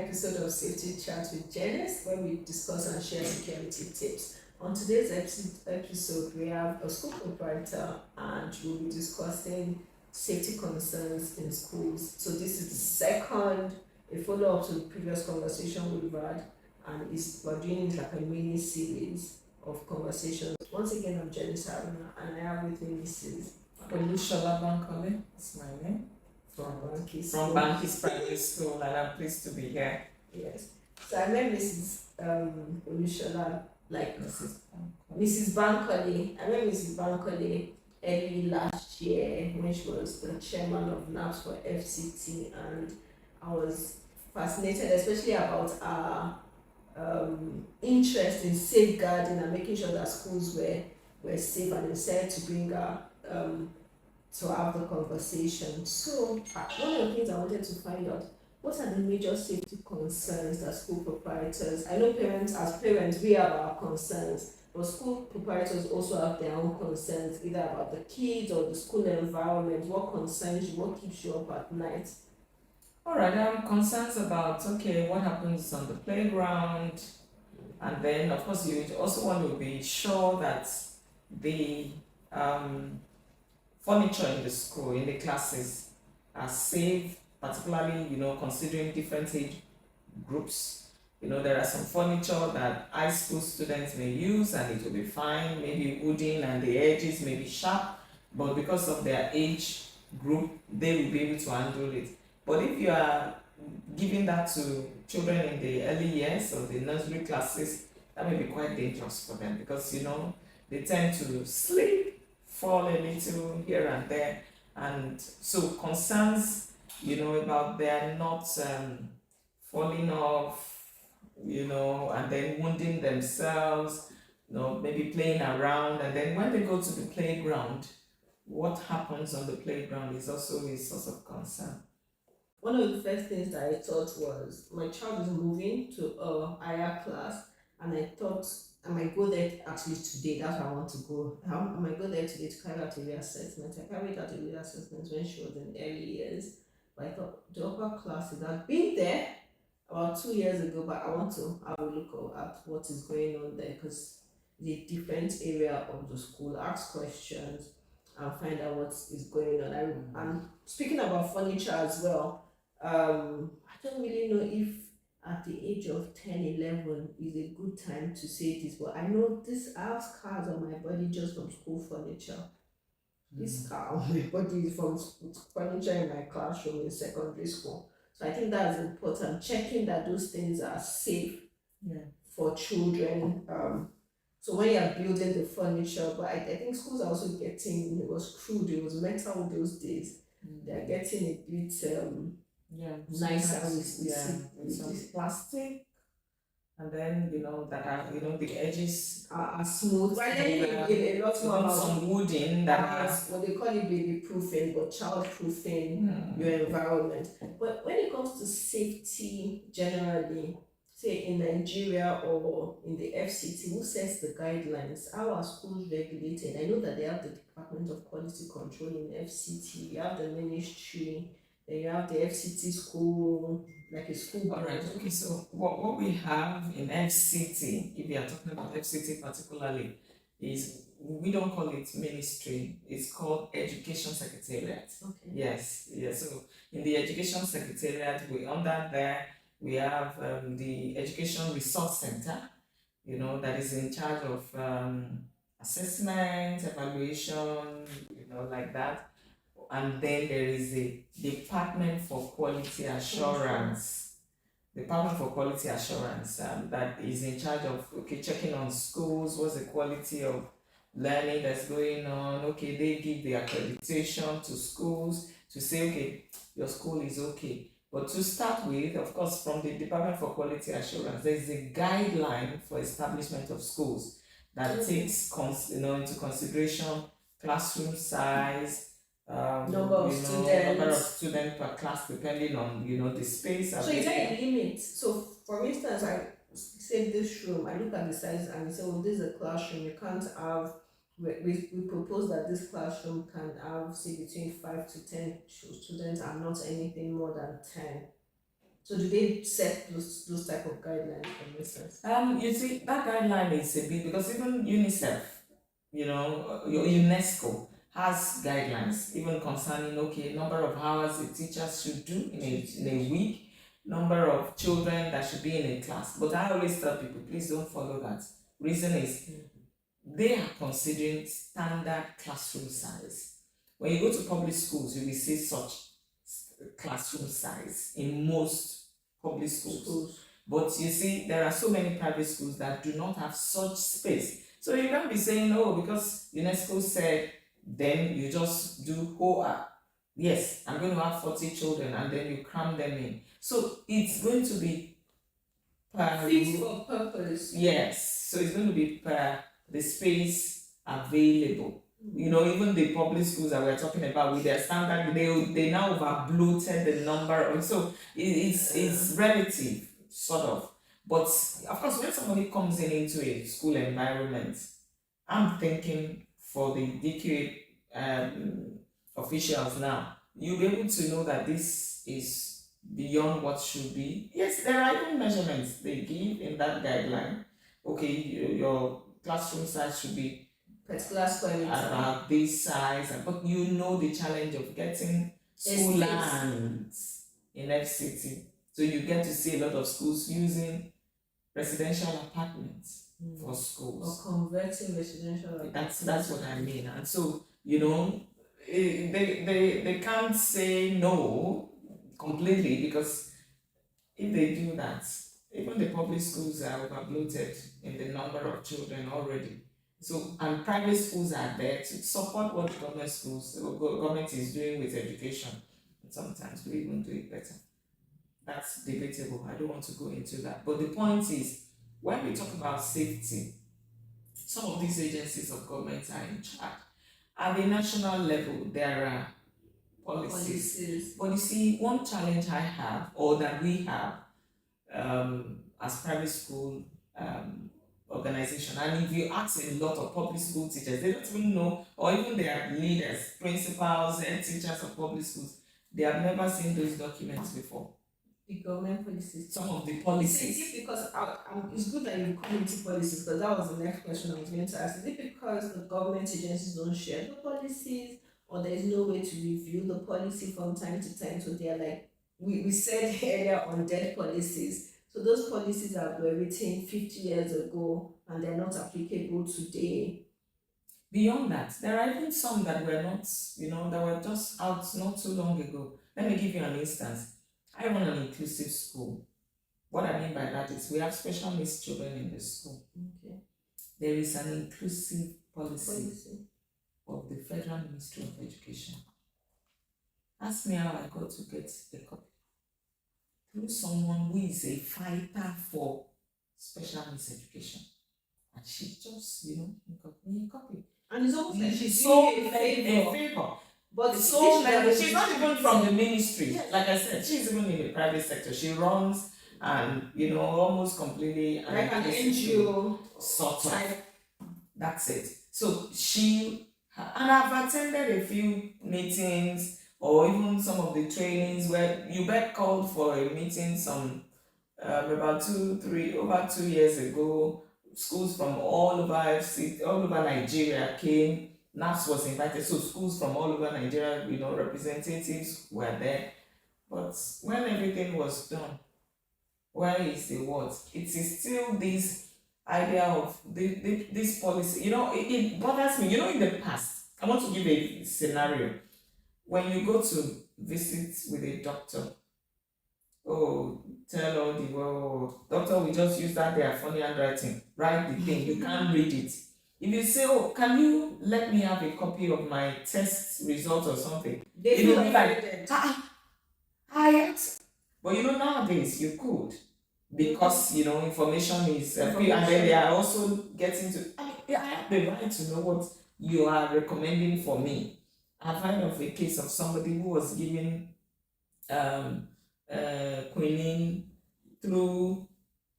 episode of Safety Chat with Jennesse, where we discuss and share security tips. On today's episode, we have a school proprietor and we'll be discussing safety concerns in schools. So this is the second, a follow-up to the previous conversation we've had, and we're doing it like a mini series of conversations. Once again, I'm Jennesse and I have with me Mrs. Bankole, that's my name. From Bankole Primary School, and I'm pleased to be here. Yes. So I met Mrs. Olushola, like Mrs. Bankole. I met Mrs. Bankole early last year when she was the chairman of NAPS for FCT, and I was fascinated, especially about our interest in safeguarding and making sure that schools were safe, and decided to bring her to have the conversation. So one of the things I wanted to find out, what are the major safety concerns that school proprietors, I know as parents, we have our concerns, but school proprietors also have their own concerns, either about the kids or the school environment. What concerns you? What keeps you up at night? Alright, concerns about, what happens on the playground, and then of course you also want to be sure that the furniture in the school, in the classes, are safe, particularly, considering different age groups. There are some furniture that high school students may use and it will be fine, maybe wooden and the edges may be sharp, but because of their age group, they will be able to handle it. But if you are giving that to children in the early years or the nursery classes, that may be quite dangerous for them because, they tend to slip, fall a little here and there, and so concerns about them not falling off, and then wounding themselves, maybe playing around, and then when they go to the playground, what happens on the playground is also a source of concern. One of the first things that I thought was my child is moving to a higher class, and I thought I might go there actually today. That's where I want to go. I might go there today to carry out a reassessment. I carried out a reassessment when she was in early years, but I thought the upper classes, I've been there about 2 years ago, but I want to have a look at what is going on there because it's a different area of the school. Ask questions and find out what is going on. And speaking about furniture as well, I don't really know if at the age of 10, 11 is a good time to say this, but I know I have scars on my body just from school furniture. This scar on my body is from furniture in my classroom in secondary school. So I think that's important, checking that those things are safe for children. So when you're building the furniture, but I think schools are also getting, it was crude, it was metal those days. They're getting a bit nicer with some plastic, and then that are the edges are smooth. Well, a lot more about some wooden that what they call it baby proofing, but child proofing your environment. But when it comes to safety generally, say in Nigeria or in the FCT, who sets the guidelines? How are schools regulated? I know that they have the Department of Quality Control in FCT, you have the ministry, then you have the FCT school, like a school. Alright, so what we have in FCT, if you are talking about FCT particularly, is we don't call it ministry, it's called Education Secretariat. Okay. Yes. So in the Education Secretariat, under there we have the Education Resource Center, that is in charge of assessment, evaluation, like that. And then there is a Department for Quality Assurance. Department for Quality Assurance that is in charge of checking on schools, what's the quality of learning that's going on. They give the accreditation to schools to say, your school is okay. But to start with, of course, from the Department for Quality Assurance, there is a guideline for establishment of schools that takes into consideration classroom size, number of students per class, depending on the space. So is there a limit? So for instance, I say this room, I look at the size and I say, well, this is a classroom. You can't have. We propose that this classroom can have say between 5 to 10 students and not anything more than 10. So do they set those type of guidelines, for instance? You see, that guideline is a bit because even UNICEF, your Okay. UNESCO has guidelines even concerning okay number of hours a teacher should do in a week, number of children that should be in a class. But I always tell people, please don't follow that. Reason is they are considering standard classroom size. When you go to public schools, you will see such classroom size in most public schools. But you see, there are so many private schools that do not have such space. So you can't be saying, oh, because UNESCO said, then you just do HOA. Yes, I'm going to have 40 children and then you cram them in. So it's going to be per Fit for purpose. yes, so it's going to be per the space available. Even the public schools that we're talking about with their standard, they now over bloated the number of, so it's relative, sort of. But of course, when somebody comes into a school environment, I'm thinking for the DQA officials now, you'll be able to know that this is beyond what should be. Yes, there are even measurements they give in that guideline. Okay, your classroom size should be Particular square meter. about this size, but you know the challenge of getting school Estates. lands in FCT. So you get to see a lot of schools using residential apartments for schools. Or converting residential. That's what I mean. And so, they can't say no completely because if they do that, even the public schools are overbloated in the number of children already. So, and private schools are there to support what government is doing with education. And sometimes we even do it better. That's debatable. I don't want to go into that. But the point is, when we talk about safety, some of these agencies of government are in charge. At the national level, there are policies. But you see, one challenge I have, or that we have, as private school organization, and if you ask a lot of public school teachers, they don't even know, or even their leaders, principals, and teachers of public schools, they have never seen those documents before. The government policies. Some of the policies. Is it because it's good that you come into policies, because that was the next question I was going to ask. Is it because the government agencies don't share the policies, or there is no way to review the policy from time to time? So they're like, we said earlier on dead policies. So those policies were written 50 years ago and they're not applicable today. Beyond that, there are even some that were not, that were just out not too long ago. Let me give you an instance. I run an inclusive school. What I mean by that is we have special needs children in the school. Okay. There is an inclusive policy of the Federal Ministry of Education. Ask me how I got to get a copy. Through someone who is a fighter for special needs education. And she just, got me a copy. And it's almost like she's so doing a favor. But so many, she's not even from the ministry. Yes. Like I said, she's even in the private sector. She runs and almost completely like an NGO sort of. That's it. So and I've attended a few meetings or even some of the trainings where you bet called for a meeting about 2 years ago. Schools from all over Nigeria came. NAPS was invited, so schools from all over Nigeria, representatives were there. But when everything was done, where is the what? It is still this idea of this policy. It bothers me. In the past, I want to give a scenario. When you go to visit with a doctor, tell all the world, doctor, we just use that their funny handwriting, write the thing, you can't read it. If you say, can you let me have a copy of my test result or something? It will be like, but nowadays you could, because information is and then they are also getting to. I have the right to know what you are recommending for me. I've heard of a case of somebody who was given quinine through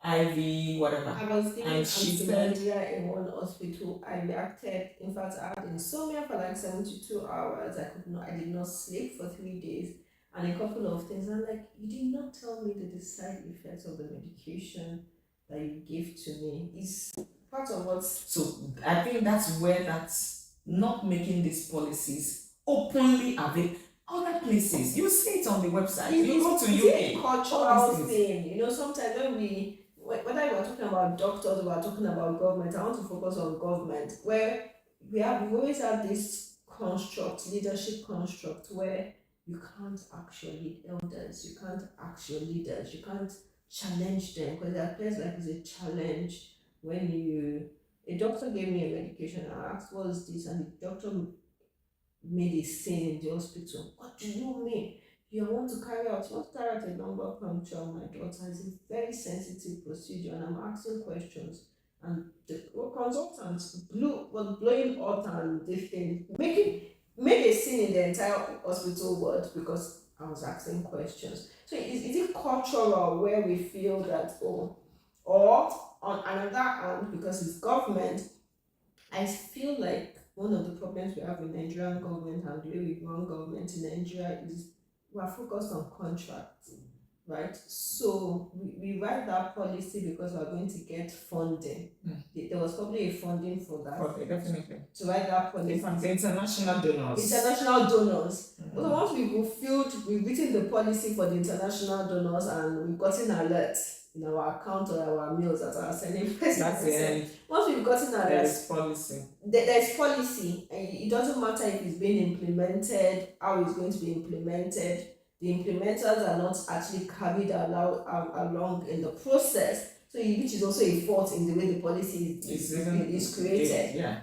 IV, whatever. I was given anti-malaria in one hospital. I reacted. In fact, I had insomnia for like 72 hours. I did not sleep for 3 days. and a couple of things. I'm like, you did not tell me the side effects of the medication that you gave to me. Is part of what. So I think that's where that's not making these policies openly available. Other places, you see it on the website. You go to Is UK. it a cultural thing? Sometimes when whether we are talking about doctors or we are talking about government, I want to focus on government, where we always have this construct, leadership construct, where you can't actually lead elders, you can't actually leaders, you can't challenge them, because it appears like it's a challenge when a doctor gave me a medication. I asked, what is this? And the doctor made a scene in the hospital. What do you mean? You want to carry out, a lumbar puncture on my daughter? It's a very sensitive procedure, and I'm asking questions. And the consultant was blowing up and this thing, made a scene in the entire hospital world because I was asking questions. So is it cultural where we feel that, or on another hand, because it's government, I feel like one of the problems we have with Nigerian government and the way we run government in Nigeria is we are focused on contracts, right? So we write that policy because we are going to get funding. There was probably a funding for that. Okay, definitely. To write that policy. The international donors. International donors. So once we've written the policy for the international donors and we've gotten alerts in our account or our mails that are sending first. That's the end. Once we've gotten alerts, There's policy. There's policy, and it doesn't matter if it's being implemented, how it's going to be implemented. The implementers are not actually carried along in the process, so which is also a fault in the way the policy is created. Yeah.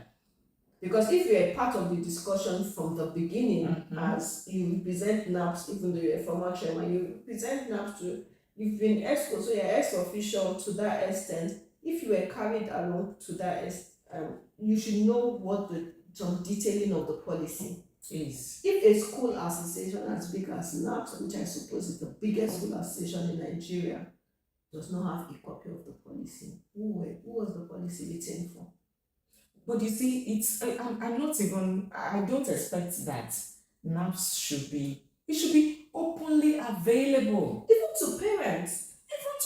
Because if you're a part of the discussion from the beginning, as you represent NAPS, even though you're a former chairman, you represent NAPS you've been ESCO, so you're ex-official to that extent. If you were carried along to that extent, you should know what some detailing of the policy is. If a school association as big as NAPS, which I suppose is the biggest school association in Nigeria, does not have a copy of the policy, who was the policy written for? But you see, I don't expect that NAPS should be openly available. Even to parents.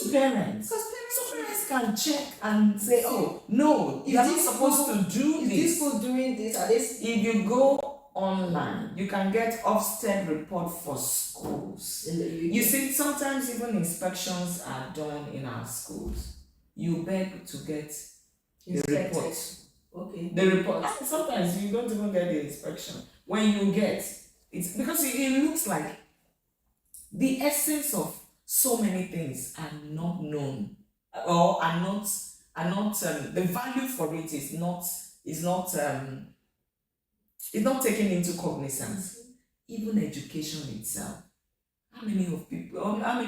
Because parents can check and say, oh, no, you're not supposed to do this. Is this school doing this? If you go online, you can get Ofsted report for schools. You see, sometimes even inspections are done in our schools. You beg to get the report. Okay. The report. Sometimes you don't even get the inspection. When you get it's because it looks like the essence of so many things are not known, or are not the value for it is not taken into cognizance. Even education itself. How many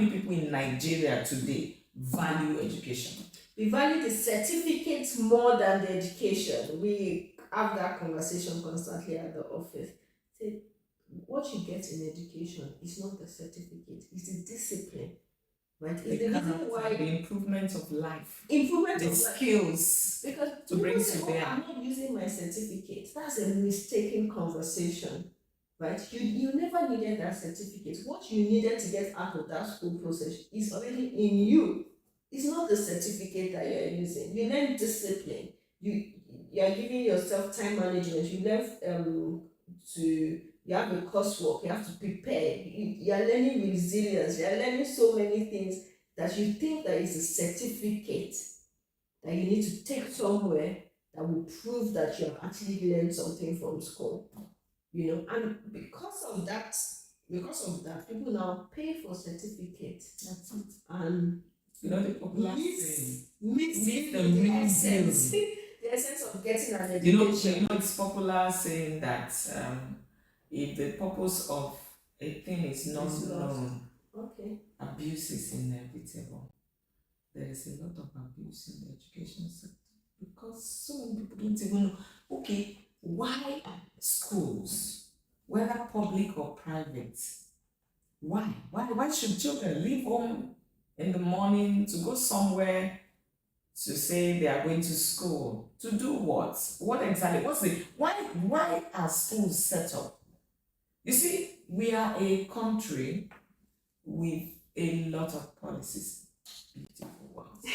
people in Nigeria today value education? We value the certificates more than the education. We have that conversation constantly at the office. Say, what you get in education is not the certificate, it's the discipline, right? It's the reason why the improvement of life, the skills, because to bring to bear. I'm not using my certificate. That's a mistaken conversation, right? You never needed that certificate. What you needed to get out of that school process is already in you. It's not the certificate that you're using. You learn discipline. You are giving yourself time management. You learn you have a coursework. You have to prepare. You are learning resilience. You are learning so many things that you think that is a certificate that you need to take somewhere that will prove that you have actually learned something from school. And because of that, people now pay for certificates. That's it. And the popular saying, the essence of getting an education. It's popular saying that if the purpose of a thing is not known, abuse is inevitable. There is a lot of abuse in the education sector because so many people don't even know. Okay, why schools, whether public or private, why should children leave home in the morning to go somewhere to say they are going to school to do what? What exactly? Why are schools set up? You see, we are a country with a lot of policies. Beautiful ones.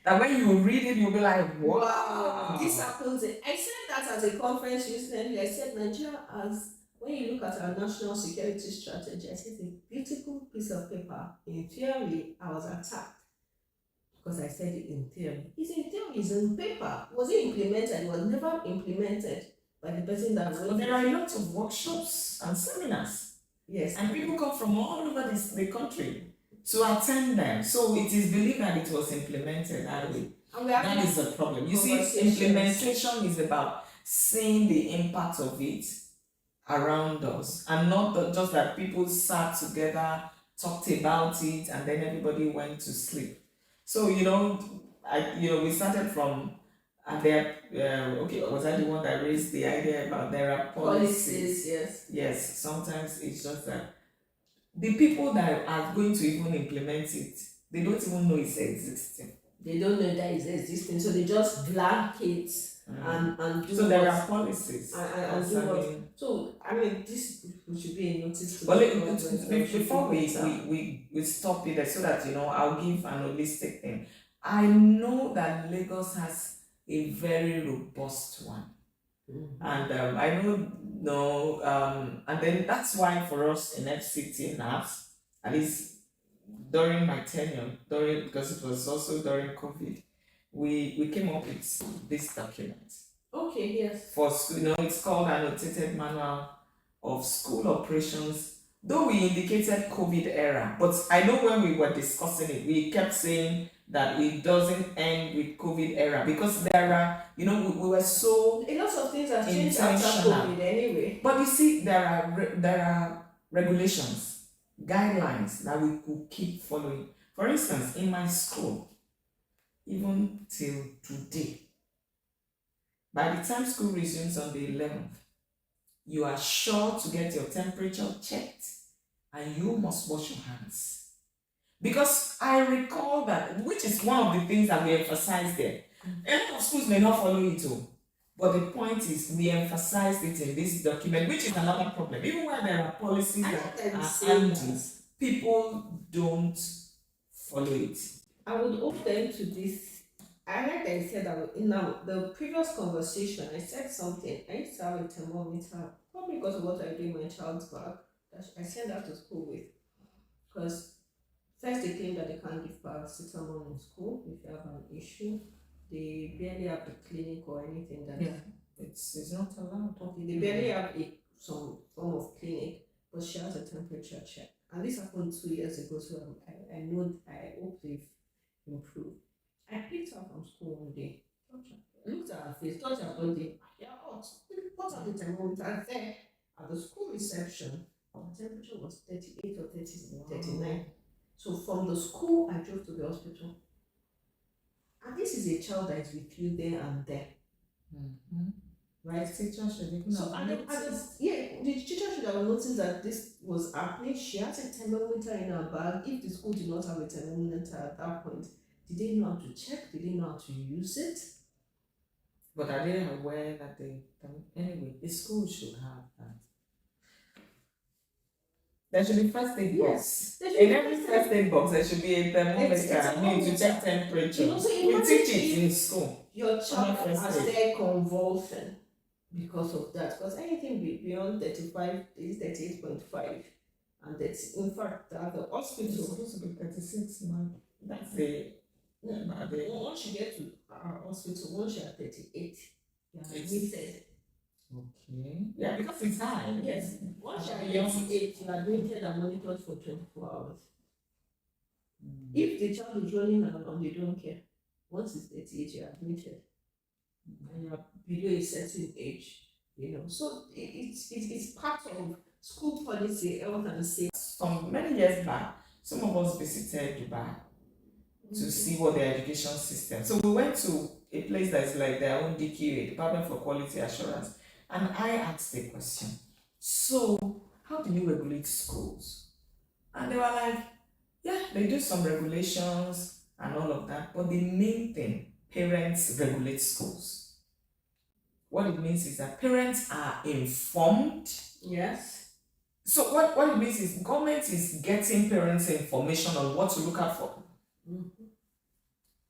That when you read it, you'll be like, wow. This happens. I said that at a conference recently. I said Nigeria has, when you look at our national security strategy, I said it's a beautiful piece of paper. In theory, I was attacked because I said it in theory. It's in theory, it's in paper. Was it implemented? It was never implemented by the person that wrote But it. there are a lot of workshops and seminars. Yes. And people come from all over the country to attend them. So it is believed that it was implemented that way. And That is the problem. You see, implementation is about seeing the impact of it around us, and not just that people sat together, talked about it, and then everybody went to sleep. So we started from, and there. Okay, was I the one that raised the idea about there are policies? Yes. Yes. Sometimes it's just that the people that are going to even implement it, they don't even know it's existing. They don't know that it's existing, so they just blank it and do so there are policies and do what. So I mean, this should be a notice to Well, the before we stop it, so that I'll give an holistic thing. I know that Lagos has a very robust one. And I know, and then that's why for us in FCT NAPS, at least during my tenure, because it was also during COVID, we came up with this document. Okay, yes. For school, it's called Annotated Manual of School Operations. Though we indicated COVID era, but I know when we were discussing it, we kept saying that it doesn't end with COVID era, because there are, we were so a lot of things have changed after COVID anyway. But you see, there are regulations, guidelines that we could keep following. For instance, in my school, even till today, by the time school resumes on the 11th, you are sure to get your temperature checked and you must wash your hands. Because I recall that, which is one of the things that we emphasize there. A lot of schools may not follow it too. But the point is, we emphasized it in this document, which is another problem. Even when there are policies that are handy, people don't follow it. I would hope them to this. I like that I said that in the previous conversation, I said something. I used to have a thermometer, probably because of what I do in my child's bag, that I send her to school with. Because first they claim that they can't give paracetamol in school if you have an issue. They barely have a clinic or anything that it's not allowed. Okay, they barely have some form of clinic, but she has a temperature check. And this happened 2 years ago, so I hope they've improved. I picked her from school one day, looked at her face, touched her body. Yeah, hot. Put on the thermometer there at the school reception. Our temperature was 38 or 39. So from the school, I drove to the hospital. And this is a child that is with you there and there. Right? The teacher should the teacher should have noticed that this was happening. She has a thermometer in her bag. If the school did not have a thermometer at that point, did they know how to check? Did they know how to use it? But are they aware that anyway, the school should have that. There should be first aid box. In every first aid box, there should be a thermometer to check temperature. We teach it in school. Your child has their convulsion because of that. Because anything beyond 35 is 38.5. And that's, in fact, at the hospital. It's supposed to be 36 now. That's the. Once you get to our hospital, once you're 38, you're admitted. Okay. Yeah, because it's high. Yes. Once you're 38, you are admitted and monitored for 24 hours. If the child is running around, they don't care. Once it's 38, you're admitted. And you're below a certain age, So it's part of school policy, health and safety. Many years back, some of us visited Dubai to see what their education system. So we went to a place that is like their own DQA, Department for Quality Assurance, and I asked a question. So, how do you regulate schools? And they were like, yeah, they do some regulations and all of that, but the main thing, parents regulate schools. What it means is that parents are informed. Yes. So what it means is government is getting parents information on what to look out for. Mm-hmm.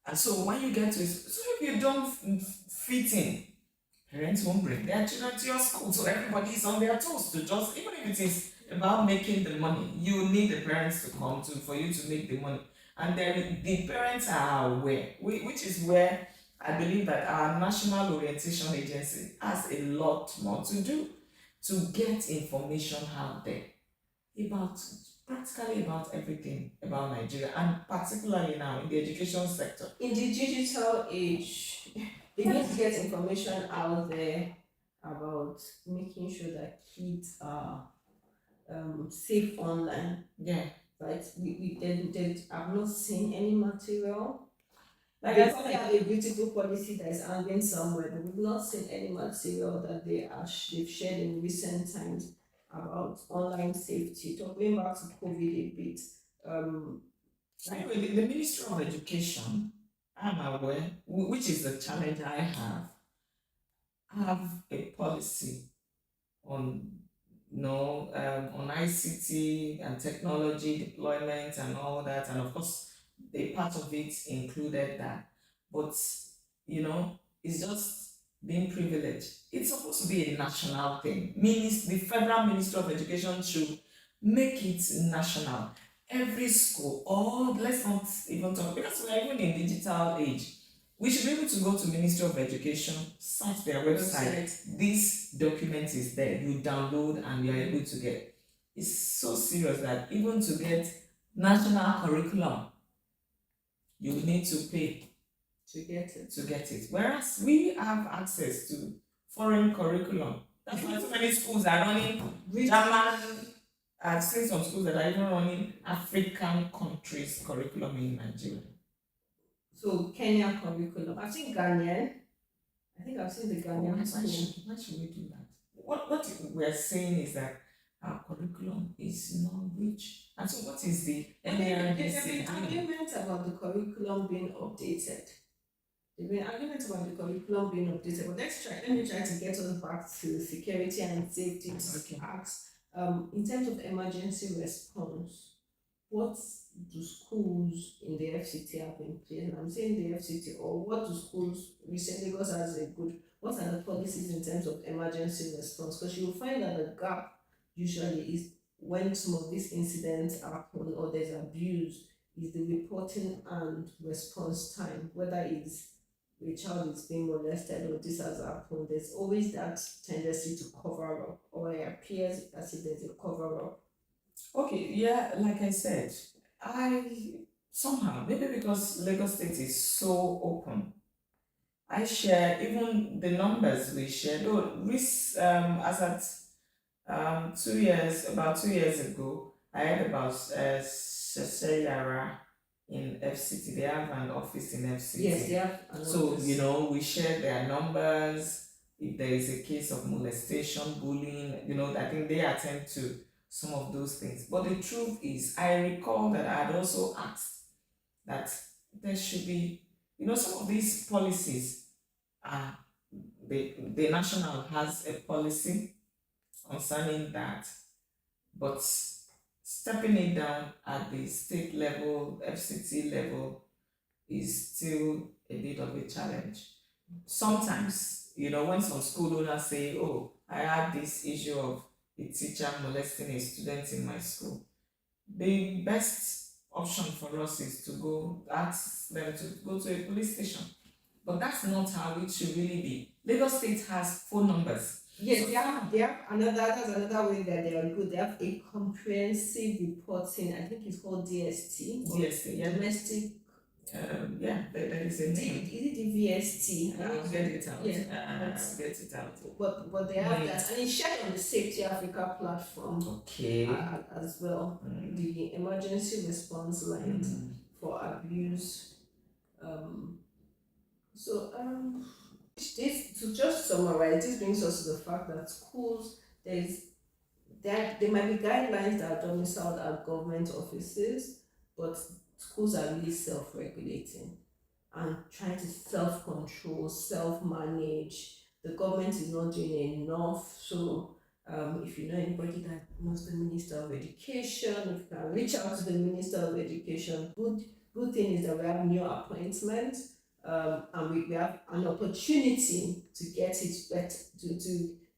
And so when you get to it, so if you don't fit in, parents won't bring their children to your school. So everybody is on their toes to just, even if it is about making the money, you need the parents to come to for you to make the money. And then the parents are aware, which is where I believe that our National Orientation Agency has a lot more to do to get information out there about practically about everything about Nigeria, and particularly now in the education sector. In the digital age, they need to get information out there about making sure that kids are safe online. Yeah. Right? I've not seen any material. Like They I probably said, have a beautiful policy that is hanging somewhere, but we've not seen any material that they've shared in recent times about online safety. Talking back to COVID a bit, um, anyway, the Ministry of Education, I'm aware, which is the challenge I have a policy on on ICT and technology deployment and all that, and of course, the part of it included that. But it's just being privileged. It's supposed to be a national thing. Means the Federal Ministry of Education should make it national. Every school, or let's not even talk, because we're even in digital age. We should be able to go to Ministry of Education, search their website. This document is there. You download and you are able to get. It's so serious that even to get national curriculum, you need to pay to get it. Whereas we have access to foreign curriculum. That's why so many schools are running German. I've seen some schools that are even running African countries curriculum in Nigeria. So Kenya curriculum. I've seen Ghanaian. I think I've seen the Ghanaian school. Why should we do that? What we're saying is that our curriculum is not rich. And so what is the There's been argument about the curriculum being updated. There's been argument about the curriculum being updated. But let me try to get us back to security and safety to ask, in terms of emergency response, what do schools in the FCT have in place? And I'm saying the FCT, or what do schools recently, Lagos has a good, what are the policies in terms of emergency response? Because you'll find that the gap usually is when some of these incidents happen or there's abuse, is the reporting and response time, whether it's a child is being molested or this has happened, there's always that tendency to cover up, or it appears as if there's a cover up. Okay, yeah, like I said, I somehow, maybe because Lagos State is so open, I share even the numbers we share. Though as at 2 years, about 2 years ago, I heard about Sheshayara in FCT. They have an office in FCT. Yes, they have an So office. we share their numbers. If there is a case of molestation, bullying, I think they attend to some of those things. But the truth is, I recall that I had also asked that there should be, some of these policies are, the national has a policy concerning that, but stepping it down at the state level, FCT level, is still a bit of a challenge. Sometimes, when some school owners say, oh, I had this issue of a teacher molesting a student in my school, the best option for us is to go ask them to go to a police station. But that's not how it should really be. Lagos State has phone numbers. Yes, they have that's another way that they are good. They have a comprehensive reporting. I think it's called DST. DST, yeah. Domestic. There is a name. Is it the VST? I'll get it out. Yeah, get it out. But they have that, and it's shared on the Safety Africa platform. Okay. As well, the emergency response lines for abuse. This, to just summarize, this brings us to the fact that schools, there might be guidelines that are domiciled at government offices, but schools are really self-regulating and trying to self-control, self-manage. The government is not doing enough, so If you know anybody that knows the Minister of Education, if you can reach out to the Minister of Education. Good thing is that we have new appointments, and we have an opportunity to get it better,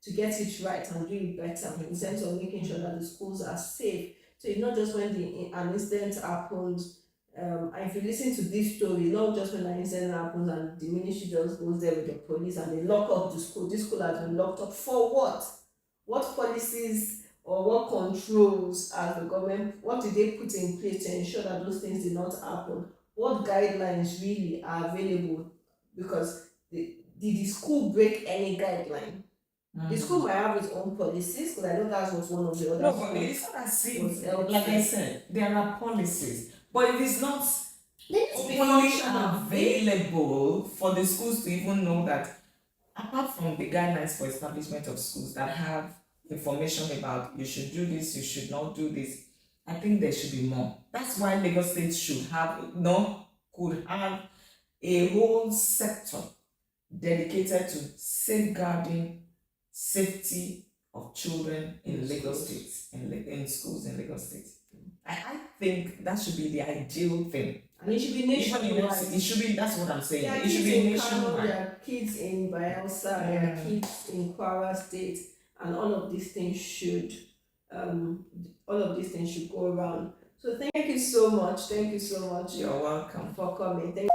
to get it right and do it better in terms of making sure that the schools are safe. So it's not just when an incident happens. And if you listen to this story, not just when an incident happens and the ministry just goes there with the police and they lock up the school. This school has been locked up for what? What policies or what controls as the government, what did they put in place to ensure that those things did not happen? What guidelines really are available? Because did the school break any guideline? The school might have its own policies, because I know that was one of the other No, but schools it's not as was if, like I said, there are policies, but it is not openly available for the schools to even know that, apart from the guidelines for establishment of schools that have information about you should do this, you should not do this, I think there should be more. That's why Lagos State should have, no, could have a whole sector dedicated to safeguarding safety of children in Lagos State, in schools in Lagos State. I think that should be the ideal thing. And it should be nationwide. It should be, that's what I'm saying. There are It should kids be in Kano, nationwide. there are kids in Bayelsa, there are kids in Kwara State, and all of these things should go around. So thank you so much. Thank you so much. You're welcome for coming. Thank